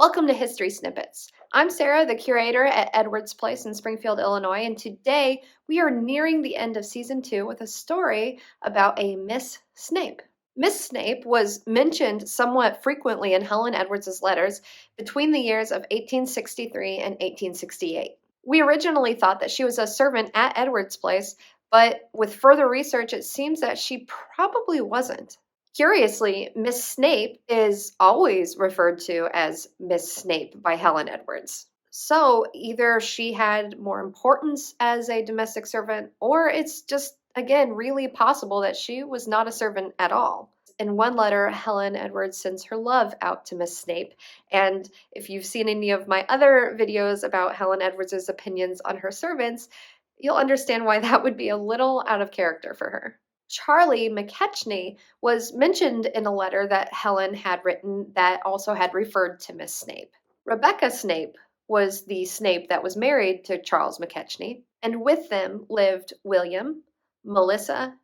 Welcome to History Snippets. I'm Sarah, the curator at Edwards Place in Springfield, Illinois, and today we are nearing the end of season 2 with a story about a Miss Snape. Miss Snape was mentioned somewhat frequently in Helen Edwards' letters between the years of 1863 and 1868. We originally thought that she was a servant at Edwards Place, but with further research, it seems that she probably wasn't. Curiously, Miss Snape is always referred to as Miss Snape by Helen Edwards. So either she had more importance as a domestic servant, or it's just, again, really possible that she was not a servant at all. In one letter, Helen Edwards sends her love out to Miss Snape. And if you've seen any of my other videos about Helen Edwards' opinions on her servants, you'll understand why that would be a little out of character for her. Charlie McKechnie was mentioned in a letter that Helen had written that also had referred to Miss Snape. Rebecca Snape was the Snape that was married to Charles McKechnie, and with them lived William, Melissa,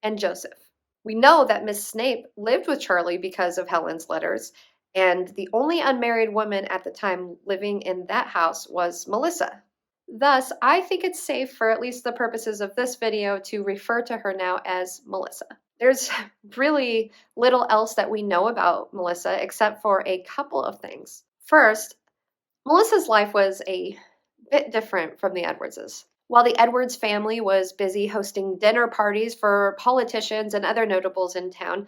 and Joseph. We know that Miss Snape lived with Charlie because of Helen's letters, and the only unmarried woman at the time living in that house was Melissa. Thus, I think it's safe for at least the purposes of this video to refer to her now as Melissa. There's really little else that we know about Melissa except for a couple of things. First, Melissa's life was a bit different from the Edwardses. While the Edwards family was busy hosting dinner parties for politicians and other notables in town,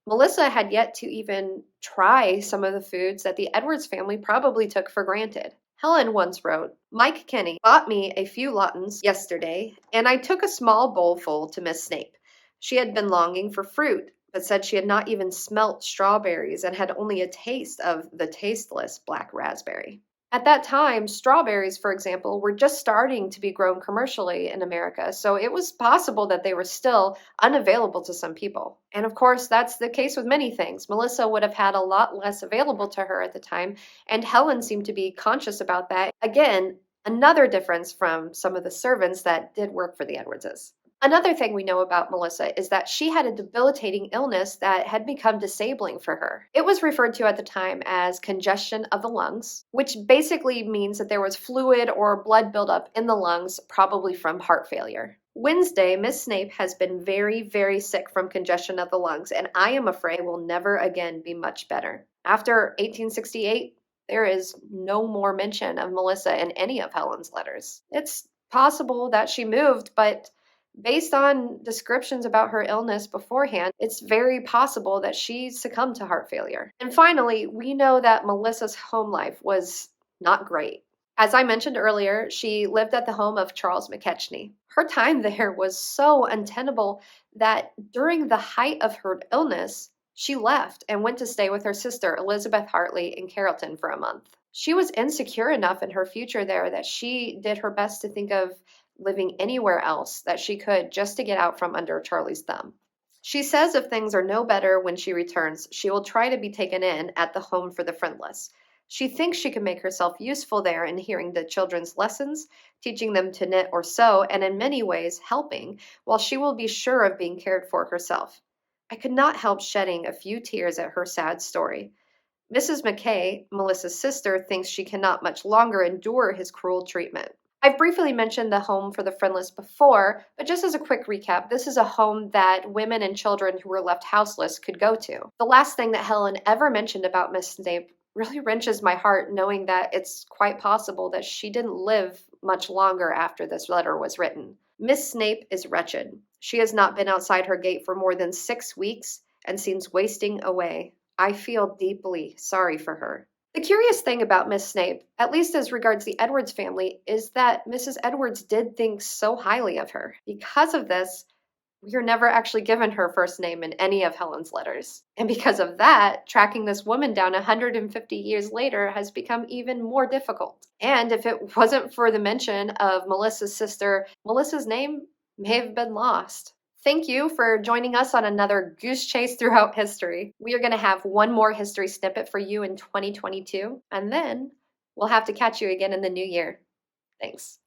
Melissa had yet to even try some of the foods that the Edwards family probably took for granted. Helen once wrote, "Mike Kenny bought me a few Lawtons yesterday, and I took a small bowlful to Miss Snape. She had been longing for fruit, but said she had not even smelt strawberries and had only a taste of the tasteless black raspberry." At that time, strawberries, for example, were just starting to be grown commercially in America, so it was possible that they were still unavailable to some people. And of course, that's the case with many things. Melissa would have had a lot less available to her at the time, and Helen seemed to be conscious about that. Again, another difference from some of the servants that did work for the Edwardses. Another thing we know about Melissa is that she had a debilitating illness that had become disabling for her. It was referred to at the time as congestion of the lungs, which basically means that there was fluid or blood buildup in the lungs, probably from heart failure. Wednesday, Miss Snape has been very, very sick from congestion of the lungs, and I am afraid will never again be much better. After 1868, there is no more mention of Melissa in any of Helen's letters. It's possible that she moved, but based on descriptions about her illness beforehand, it's very possible that she succumbed to heart failure. And finally, we know that Melissa's home life was not great. As I mentioned earlier, she lived at the home of Charles McKechnie. Her time there was so untenable that during the height of her illness, she left and went to stay with her sister, Elizabeth Hartley, in Carrollton for a month. She was insecure enough in her future there that she did her best to think of living anywhere else that she could just to get out from under Charlie's thumb. She says if things are no better when she returns, she will try to be taken in at the Home for the Friendless. She thinks she can make herself useful there in hearing the children's lessons, teaching them to knit or sew, and in many ways helping, while she will be sure of being cared for herself. I could not help shedding a few tears at her sad story. Mrs. McKay, Melissa's sister, thinks she cannot much longer endure his cruel treatment. I've briefly mentioned the Home for the Friendless before, but just as a quick recap, this is a home that women and children who were left houseless could go to. The last thing that Helen ever mentioned about Miss Snape really wrenches my heart, knowing that it's quite possible that she didn't live much longer after this letter was written. Miss Snape is wretched. She has not been outside her gate for more than 6 weeks and seems wasting away. I feel deeply sorry for her. The curious thing about Miss Snape, at least as regards the Edwards family, is that Mrs. Edwards did think so highly of her. Because of this, we are never actually given her first name in any of Helen's letters. And because of that, tracking this woman down 150 years later has become even more difficult. And if it wasn't for the mention of Melissa's sister, Melissa's name may have been lost. Thank you for joining us on another goose chase throughout history. We are going to have one more history snippet for you in 2022, and then we'll have to catch you again in the new year. Thanks.